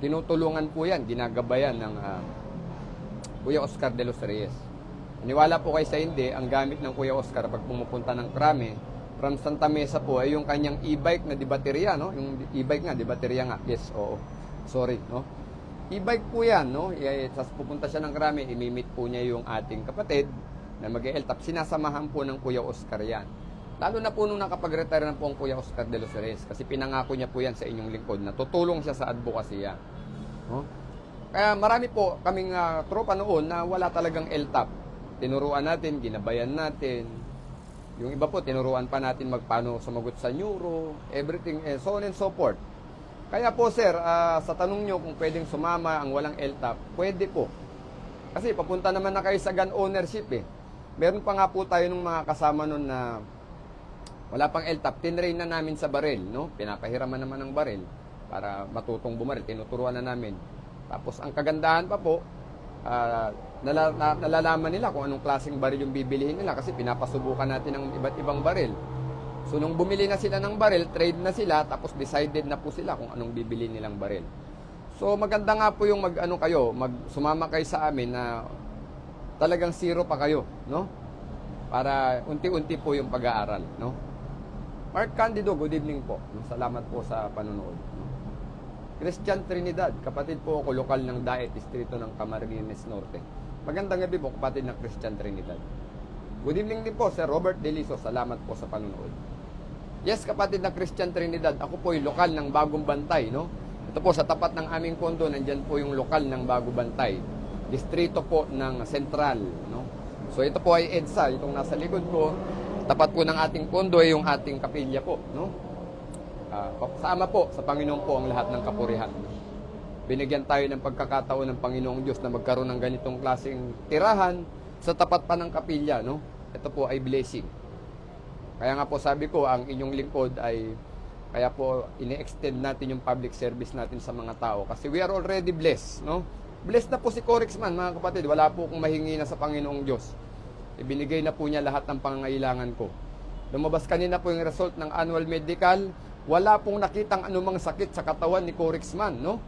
Tinutulungan po yan, ginagabayan ng Kuya Oscar de los Reyes. Niwala po kayo sa hindi, ang gamit ng Kuya Oscar pag pumupunta ng Krame, from Santa Mesa po ay yung kanyang e-bike na di baterya, no? Yung e-bike nga, di baterya nga. Yes, oo. Sorry, no? E-bike po yan, no? Tapos pupunta siya ng Krame, imimit po niya yung ating kapatid na mag-LTAP. Sinasamahan po ng Kuya Oscar yan. Lalo na po nung nakapag-retire na po ang Kuya Oscar de los Reyes kasi pinangako niya po yan sa inyong lingkod na tutulong siya sa advocacy yan. No? Kaya marami po kaming tropa noon na wala talagang LTAP. Tinuruan natin, ginabayan natin. Yung iba po, tinuruan pa natin magpaano sumagot sa neuro, everything, so on and so forth. Kaya po sir, sa tanong nyo kung pwedeng sumama ang walang LTAP, pwede po. Kasi papunta naman na kayo sa gun ownership eh. Meron pa nga po tayo ng mga kasama nun na wala pang LTAP, tinrain na namin sa baril, no? Pinapahiraman naman ng baril para matutong bumaril, tinuturuan na namin. Tapos ang kagandahan pa po, nalalaman nila kung anong klaseng baril yung bibilihin nila kasi pinapasubukan natin ng iba't ibang baril. So nung bumili na sila ng baril, trade na sila, tapos decided na po sila kung anong bibili nilang baril. So maganda nga po yung sumama kayo sa amin na talagang zero pa kayo, no? Para unti-unti po yung pag-aaral, no? Mark Candido, good evening po. Salamat po sa panonood. Christian Trinidad, kapatid po ako, lokal ng Daet, distrito ng Camarines Norte. Magandang gabi po, kapatid ng Christian Trinidad. Good evening din po, Sir Robert Deliso. Salamat po sa panonood. Yes, kapatid ng Christian Trinidad, ako po yung lokal ng Bagong Bantay, no? Ito po, sa tapat ng aming kondo, nandyan po yung lokal ng Bagong Bantay. Distrito po ng Central, no? So ito po ay EDSA, itong nasa likod ko. Tapat po ng ating kondo ay yung ating kapilya po, no? Sama po sa Panginoon po ang lahat ng kapurihan. Binigyan tayo ng pagkakataon ng Panginoong Diyos na magkaroon ng ganitong klaseng tirahan sa tapat pa ng kapilya, no? Ito po ay blessing. Kaya nga po sabi ko, ang inyong lingkod ay, kaya po ini-extend natin yung public service natin sa mga tao kasi we are already blessed, no? Blessed na po si Corexman, mga kapatid. Wala po kong mahingi na sa Panginoong Diyos. Ibinigay na po niya lahat ng pangangailangan ko. Lumabas kanina po yung result ng annual medical. Wala pong nakitang anumang sakit sa katawan ni Corexman, no?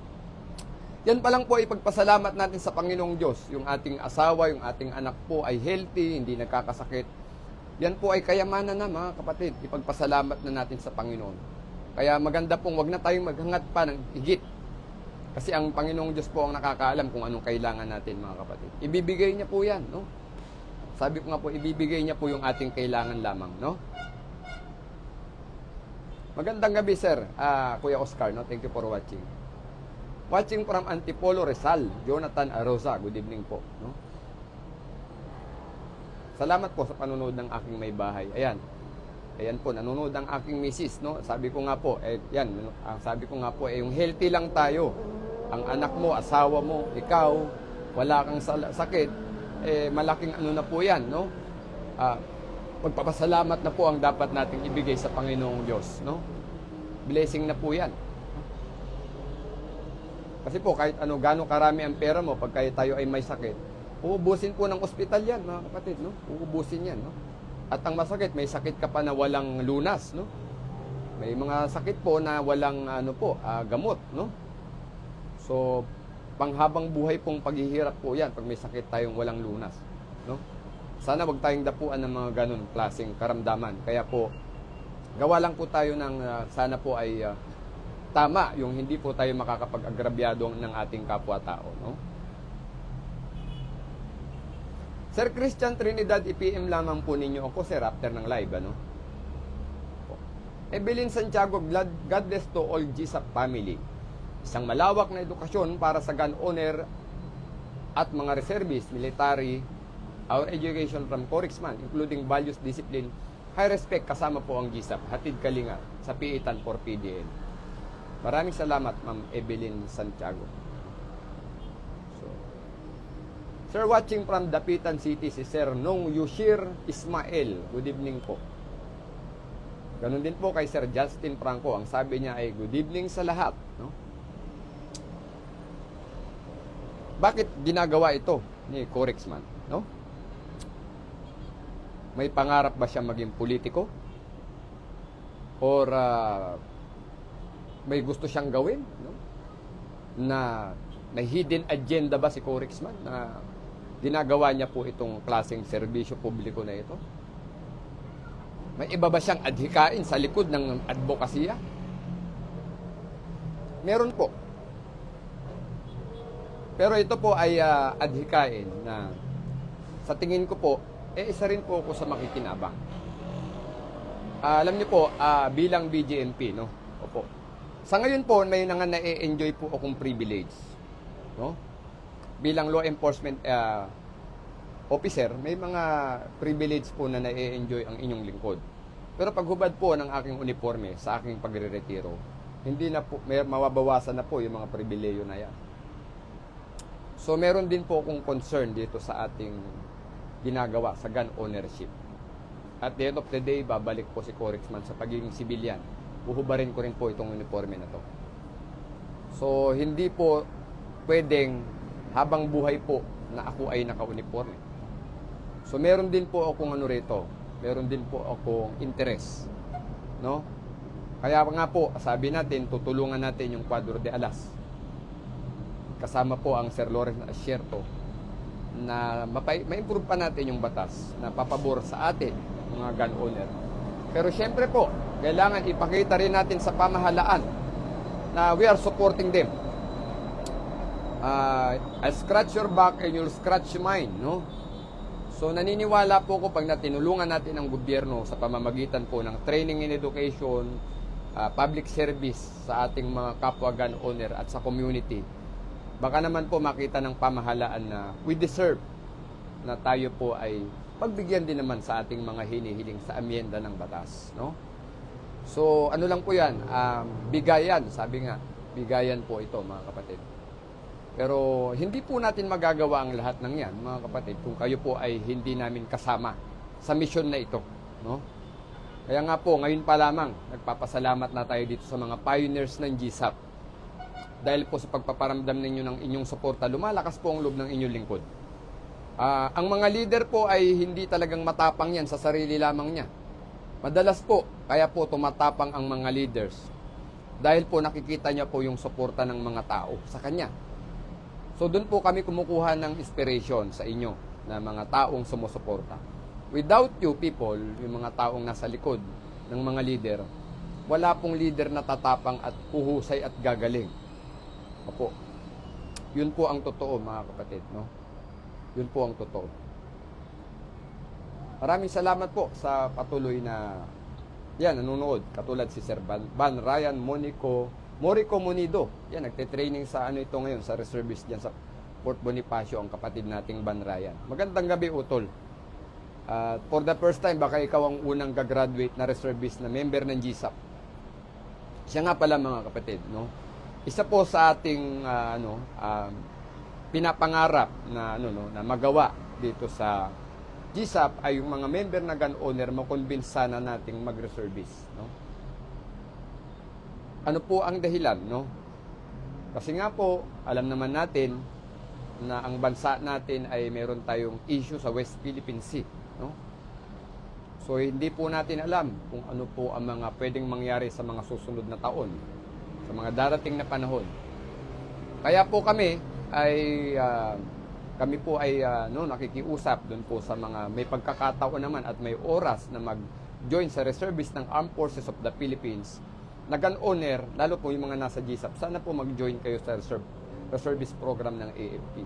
Yan pa lang po ipagpasalamat natin sa Panginoong Diyos. Yung ating asawa, yung ating anak po ay healthy, hindi nagkakasakit. Yan po ay kayamanan na, mga kapatid. Ipagpasalamat na natin sa Panginoon. Kaya maganda pong wag na tayong maghangat pa ng higit. Kasi ang Panginoong Diyos po ang nakakaalam kung anong kailangan natin, mga kapatid. Ibibigay niya po yan, no? Sabi ko nga po, ibibigay niya po yung ating kailangan lamang, no? Magandang gabi, sir. Kuya Oscar, no? Thank you for watching. Watching from Antipolo, Rizal, Jonathan Arosa. Good evening po, no? Salamat po sa panonood ng aking may bahay. Ayan. Ayan po, nanonood ang aking misis, no? Sabi ko nga po, sabi ko nga po, yung healthy lang tayo. Ang anak mo, asawa mo, ikaw, wala kang sakit, malaking ano na po yan, no? Magpapasalamat na po ang dapat nating ibigay sa Panginoong Diyos, no? Blessing na po yan. Kasi po, kahit gano'ng karami ang pera mo, pag tayo ay may sakit, uubusin po ng ospital yan, mga kapatid, no? Uubusin yan, no? At ang masakit, may sakit ka pa na walang lunas, no? May mga sakit po na walang gamot, no? So, panghabang buhay pong paghihirap po yan pag may sakit tayong walang lunas, no? Sana wag tayong dapuan ng mga ganun klaseng karamdaman. Kaya po, gawa lang po tayo ng sana po ay tama yung hindi po tayo makakapag-agrabyado ng ating kapwa-tao, no? Sir Christian Trinidad, i-PM lamang po ninyo ako, sir, after ng live, ano? Evelyn Santiago, God bless to all GSAP family. Isang malawak na edukasyon para sa gun owner at mga reservist, military, our education from Corexman, including values, discipline, high respect, kasama po ang GSAP. Hatid Kalinga sa Piitan for PDL. Maraming salamat, Ma'am Evelyn Santiago. So, Sir, watching from Dapitan City, si Sir Nong Yushir Ismael. Good evening po. Ganun din po kay Sir Justin Franco. Ang sabi niya ay, good evening sa lahat. No? Bakit ginagawa ito ni Corexman? No? May pangarap ba siya maging politiko? Or may gusto siyang gawin? No? Na may hidden agenda ba si Corexman na ginagawa niya po itong klaseng serbisyo publiko na ito? May iba ba siyang adhikain sa likod ng advokasya? Meron po. Pero ito po ay adhikain na sa tingin ko po, isa rin po ako sa makikinabang. Alam niyo po, bilang BJMP, no? Opo. Sa ngayon po, may na-enjoy po akong privilege. No? Bilang law enforcement officer, may mga privilege po na na-enjoy ang inyong lingkod. Pero paghubad po ng aking uniforme sa aking pagre-retiro, hindi na po, may mababawasan na po yung mga pribileyo na yan. So meron din po akong concern dito sa ating ginagawa sa gun ownership. At the end of the day, babalik po si Corexman sa pagiging civilian. Uhubarin ko rin po itong uniforme na to. So hindi po pwedeng habang buhay po na ako ay naka-uniforme. So meron din po akong rito, meron din po akong interest, no? Kaya nga po, sabi natin, tutulungan natin yung Cuadro de Alas. Kasama po ang Sir Lawrence Asierto na ma-improve pa natin yung batas na papabor sa atin, mga gun owner. Pero syempre po, kailangan ipakita rin natin sa pamahalaan na we are supporting them. I'll scratch your back and you'll scratch mine, no? So naniniwala po ko pag natinulungan natin ang gobyerno sa pamamagitan po ng training and education, public service sa ating mga kapwa gun owner at sa community, baka naman po makita ng pamahalaan na we deserve na tayo po ay pagbigyan din naman sa ating mga hinihiling sa amyenda ng batas, no? So ano lang po yan, bigayan, sabi nga, bigayan po ito mga kapatid. Pero hindi po natin magagawa ang lahat ng yan, mga kapatid, kung kayo po ay hindi namin kasama sa misyon na ito, no? Kaya nga po, ngayon pa lamang, nagpapasalamat na tayo dito sa mga pioneers ng GSAP. Dahil po sa pagpaparamdam ninyo ng inyong suporta, lumalakas po ang loob ng inyong lingkod. Ang mga leader po ay hindi talagang matapang yan sa sarili lamang niya. Madalas po, kaya po tumatapang ang mga leaders. Dahil po nakikita niya po yung suporta ng mga tao sa kanya. So doon po kami kumukuha ng inspiration sa inyo na mga taong sumusuporta. Without you people, yung mga taong nasa likod ng mga leader, wala pong leader na tatapang at huhusay at gagaling. Opo. Yun po ang totoo, mga kapatid, no? Yun po ang totoo. Maraming salamat po sa patuloy na nanonood. Katulad si Sir Van Ryan Morico Munido. Yan, nagte-training sa ito ngayon, sa reservist dyan sa Fort Bonifacio, ang kapatid nating Van Ryan. Magandang gabi, Utol. For the first time, baka ikaw ang unang gagraduate na reservist na member ng GSAP. Siya nga pala, mga kapatid, no? Isa po sa ating pinapangarap na na magawa dito sa GSAP ay yung mga member na gun owner makonbinsa na nating mag-reservist, no? Ano po ang dahilan, no? Kasi nga po, alam naman natin na ang bansa natin ay meron tayong issue sa West Philippine Sea, no? So hindi po natin alam kung ano po ang mga pwedeng mangyari sa mga susunod na taon, sa mga darating na panahon. Kaya po kami nakikiusap doon po sa mga may pagkakataon naman at may oras na mag-join sa reservist ng Armed Forces of the Philippines na gun owner, lalo po yung mga nasa GSAP, sana po mag-join kayo sa reservist program ng AFP.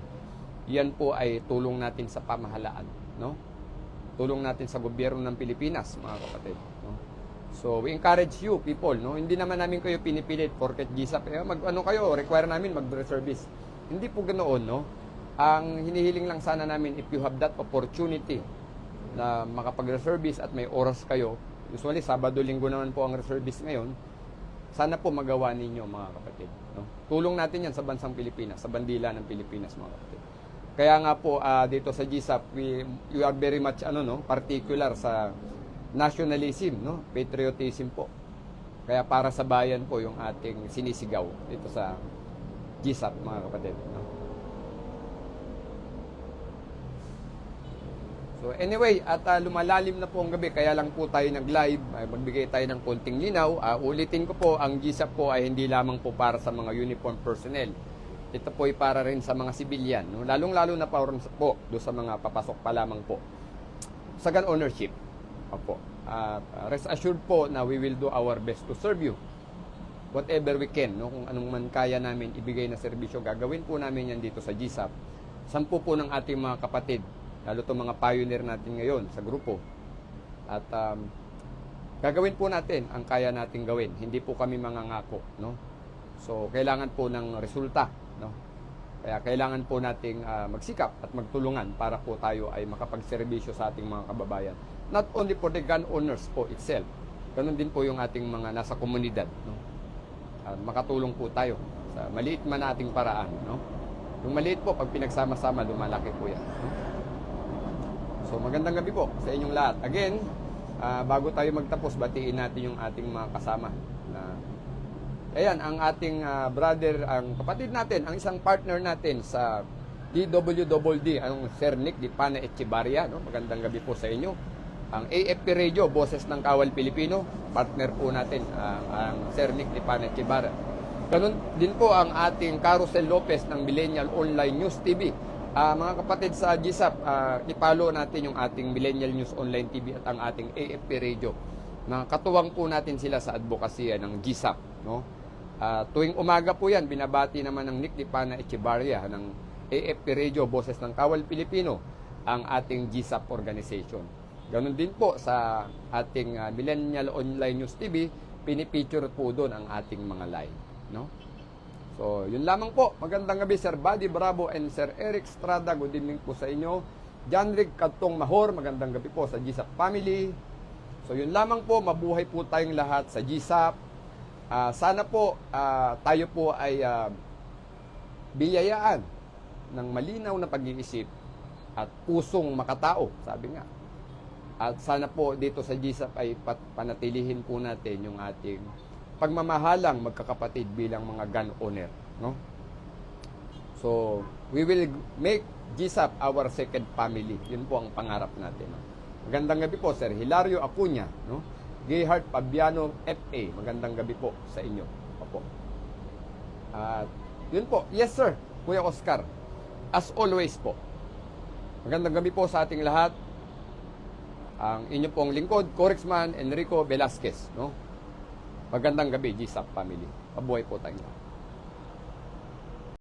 Yan po ay tulong natin sa pamahalaan, no? Tulong natin sa gobyerno ng Pilipinas, mga kapatid, no? So, we encourage you, people, no? Hindi naman namin kayo pinipilit porket GSAP. Mag-ano kayo, require namin mag-reservice. Hindi po ganoon, no? Ang hinihiling lang sana namin, if you have that opportunity na makapag-reservice at may oras kayo, usually, Sabado, Linggo naman po ang reservice ngayon, sana po magawa ninyo, mga kapatid. No? Tulong natin yan sa bansang Pilipinas, sa bandila ng Pilipinas, mga kapatid. Kaya nga po, dito sa GSAP, we are very much particular sa nationalism, no? Patriotism po. Kaya para sa bayan po yung ating sinisigaw dito sa GSAP, mga kapatid. No? So anyway, at lumalalim na po ang gabi, kaya lang po tayo nag-live, magbigay tayo ng konting linaw. Ulitin ko po, ang GSAP po ay hindi lamang po para sa mga uniform personnel. Ito po ay para rin sa mga civilian, no? Lalong-lalo na po doon sa mga papasok pa lamang po sa gun ownership. Opo. Rest assured po na we will do our best to serve you. Whatever we can, no? Kung anong man kaya namin ibigay na serbisyo, gagawin po namin yan dito sa GSAP. 10 po ng ating mga kapatid, lalo itong mga pioneer natin ngayon sa grupo. At gagawin po natin ang kaya natin gawin. Hindi po kami mangangako, no? So, kailangan po ng resulta, no? Kaya kailangan po nating magsikap at magtulungan para po tayo ay makapagserbisyo sa ating mga kababayan. Not only for the gun owners po itself, ganun din po yung ating mga nasa komunidad, no? Makatulong po tayo sa maliit man nating paraan, no? Yung maliit po, pag pinagsama-sama, lumalaki po yan, no? So, magandang gabi po sa inyong lahat. Again, bago tayo magtapos, batiin natin yung ating mga kasama na ayan, ang ating brother, ang kapatid natin, ang isang partner natin sa DWDD, ang Sir Nick Di Pana Echevarria, no? Magandang gabi po sa inyo. Ang AFP Radio, Boses ng Kawal Pilipino, partner po natin, ang Sir Nick Di Pana Echevarria. Ganun din po ang ating Carusel Lopez ng Millennial Online News TV. Mga kapatid sa GSAP, ipalo natin yung ating Millennial News Online TV at ang ating AFP Radio. Katuwang po natin sila sa advokasya ng GSAP, no? Tuwing umaga po yan, binabati naman ng Nick Di Pana Echevarria ng AFP Radio, Boses ng Kawal Pilipino, ang ating GSAP organization. Ganun din po sa ating Millennial Online News TV, pinipicture po doon ang ating mga live, no? So, yun lamang po. Magandang gabi, Sir Buddy Bravo and Sir Eric Estrada. Good evening po sa inyo. John Rick Katong Mahor, magandang gabi po sa GSAP family. So, yun lamang po. Mabuhay po tayong lahat sa GSAP. Sana po tayo po ay biyayaan ng malinaw na pag-iisip at pusong makatao, sabi nga. At sana po dito sa GSAP ay panatilihin po natin yung ating pagmamahalang magkakapatid bilang mga gun owner, no? So, we will make GSAP our second family. Yun po ang pangarap natin, no? Magandang gabi po, Sir Hilario Acuña, no? Gayheart Fabiano FA, magandang gabi po sa inyo. Opo. At yun po, yes sir, Kuya Oscar. As always po. Magandang gabi po sa ating lahat. Ang inyo pong lingkod, Corexman Enrico Velasquez, no? Magandang gabi, GSAP family. Mabuhay po tayo.